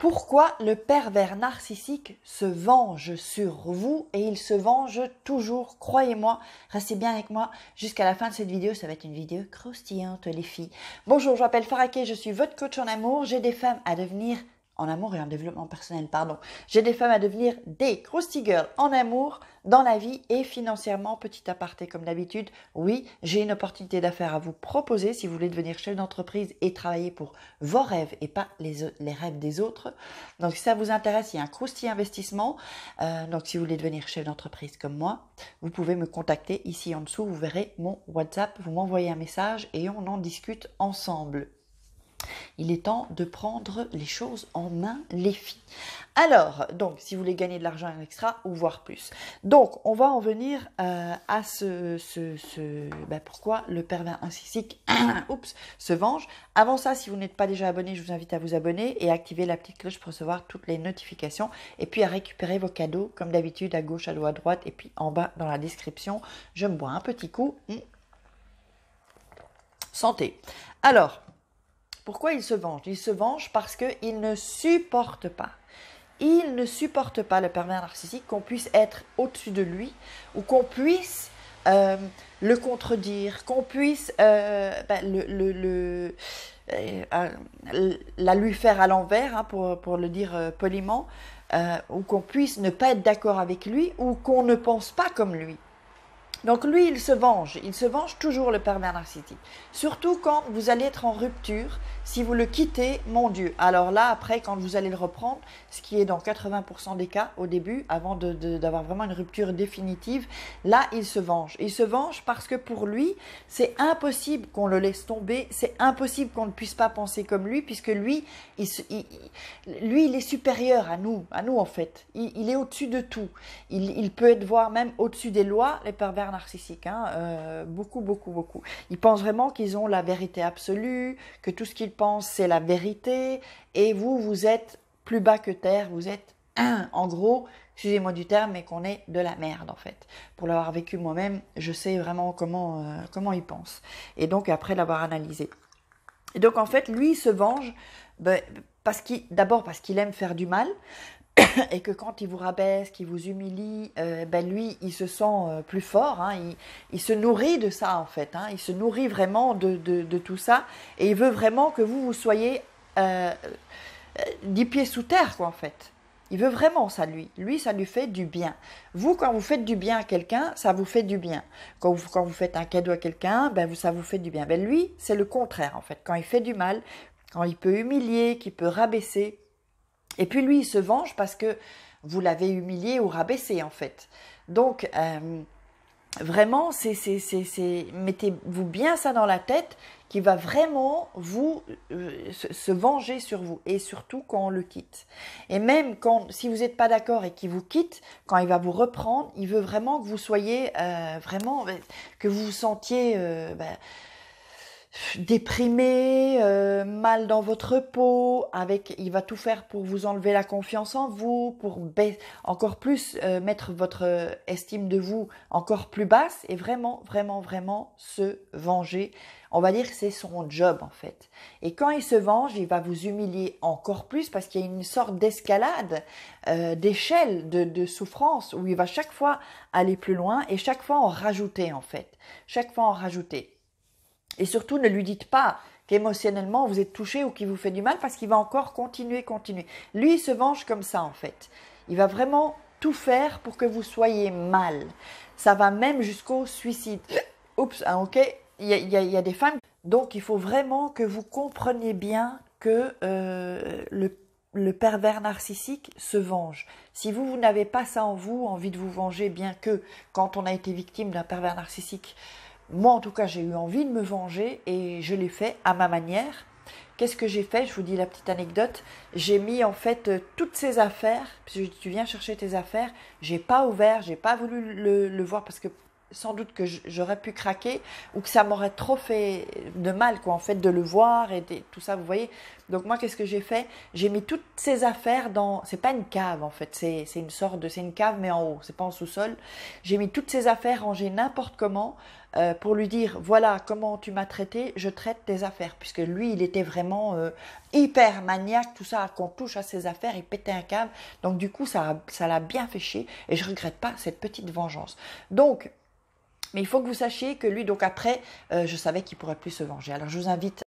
Pourquoi le pervers narcissique se venge sur vous et il se venge toujours, croyez-moi, restez bien avec moi jusqu'à la fin de cette vidéo, ça va être une vidéo croustillante les filles. Bonjour, je m'appelle Faraké, je suis votre coach en amour, j'ai des femmes à devenir en amour et en développement personnel, pardon. J'ai des femmes à devenir des Krusty Girls en amour, dans la vie et financièrement. Petit aparté comme d'habitude, oui, j'ai une opportunité d'affaires à vous proposer si vous voulez devenir chef d'entreprise et travailler pour vos rêves et pas les rêves des autres. Donc si ça vous intéresse, il y a un Krusty Investissement. Donc si vous voulez devenir chef d'entreprise comme moi, vous pouvez me contacter ici en dessous. Vous verrez mon WhatsApp, vous m'envoyez un message et on en discute ensemble. Il est temps de prendre les choses en main, les filles. Alors, donc, si vous voulez gagner de l'argent extra ou voire plus. Donc, on va en venir à pourquoi le pervers narcissique se venge. Avant ça, si vous n'êtes pas déjà abonné, je vous invite à vous abonner et à activer la petite cloche pour recevoir toutes les notifications. Et puis à récupérer vos cadeaux, comme d'habitude, à gauche, à droite, et puis en bas dans la description. Je me bois un petit coup. Santé. Alors, pourquoi il se venge? Il se venge parce qu'il ne supporte pas. Il ne supporte pas, le pervers narcissique, qu'on puisse être au-dessus de lui ou qu'on puisse le contredire, qu'on puisse la lui faire à l'envers, hein, pour le dire poliment, ou qu'on puisse ne pas être d'accord avec lui ou qu'on ne pense pas comme lui. Donc lui, il se venge toujours, le pervers narcissique. Surtout quand vous allez être en rupture, si vous le quittez, mon Dieu. Alors là, après, quand vous allez le reprendre, ce qui est dans 80% des cas au début, avant d'avoir vraiment une rupture définitive, là, il se venge. Il se venge parce que pour lui, c'est impossible qu'on le laisse tomber, c'est impossible qu'on ne puisse pas penser comme lui, puisque lui, il est supérieur à nous en fait. Il est au-dessus de tout. Il peut être voire même au-dessus des lois, les pervers narcissiques, hein, beaucoup. Ils pensent vraiment qu'ils ont la vérité absolue, que tout ce qu'ils pensent c'est la vérité, et vous êtes plus bas que terre, vous êtes en gros, excusez-moi du terme, mais qu'on est de la merde en fait. Pour l'avoir vécu moi-même, je sais vraiment comment ils pensent, et donc après l'avoir analysé. Et donc en fait, lui il se venge d'abord parce qu'il aime faire du mal. Et que quand il vous rabaisse, qu'il vous humilie, lui, il se sent plus fort, hein, il se nourrit de ça en fait, hein, il se nourrit vraiment de tout ça, et il veut vraiment que vous soyez 10 pieds sous terre, quoi, en fait. Il veut vraiment ça, lui. Lui, ça lui fait du bien. Vous, quand vous faites du bien à quelqu'un, ça vous fait du bien. Quand vous faites un cadeau à quelqu'un, ça vous fait du bien. Lui, c'est le contraire, en fait. Quand il fait du mal, quand il peut humilier, qu'il peut rabaisser, et puis lui, il se venge parce que vous l'avez humilié ou rabaissé, en fait. Donc, vraiment, mettez-vous bien ça dans la tête, qu'il va vraiment se venger sur vous. Et surtout quand on le quitte. Et même si vous n'êtes pas d'accord et qu'il vous quitte, quand il va vous reprendre, il veut vraiment que vous soyez que vous vous sentiez déprimé, mal dans votre peau, il va tout faire pour vous enlever la confiance en vous, pour encore plus mettre votre estime de vous encore plus basse, et vraiment se venger. On va dire que c'est son job en fait. Et quand il se venge, il va vous humilier encore plus parce qu'il y a une sorte d'escalade, d'échelle de souffrance où il va chaque fois aller plus loin et chaque fois en rajouter en fait. Chaque fois en rajouter. Et surtout, ne lui dites pas qu'émotionnellement vous êtes touché ou qu'il vous fait du mal, parce qu'il va encore continuer. Lui, il se venge comme ça en fait. Il va vraiment tout faire pour que vous soyez mal. Ça va même jusqu'au suicide. Oups, hein, ok, il y a des femmes. Donc, il faut vraiment que vous compreniez bien que le pervers narcissique se venge. Si vous n'avez pas ça en vous, envie de vous venger, bien que quand on a été victime d'un pervers narcissique, moi, en tout cas, j'ai eu envie de me venger et je l'ai fait à ma manière. Qu'est-ce que j'ai fait? Je vous dis la petite anecdote. J'ai mis en fait toutes ces affaires, puisque tu viens chercher tes affaires, j'ai pas ouvert, j'ai pas voulu le voir parce que sans doute que j'aurais pu craquer ou que ça m'aurait trop fait de mal, quoi, en fait, de le voir et tout ça, vous voyez. Donc moi, qu'est-ce que j'ai fait? J'ai mis toutes ces affaires dans... C'est pas une cave, en fait, c'est une cave, mais en haut, c'est pas en sous-sol. J'ai mis toutes ces affaires rangées n'importe comment, pour lui dire, voilà comment tu m'as traité, je traite tes affaires. Puisque lui, il était vraiment hyper maniaque, tout ça, qu'on touche à ses affaires, il pétait un câble. Donc du coup, ça l'a bien fait chier et je regrette pas cette petite vengeance. Donc, mais il faut que vous sachiez que lui, donc après, je savais qu'il pourrait plus se venger. Alors je vous invite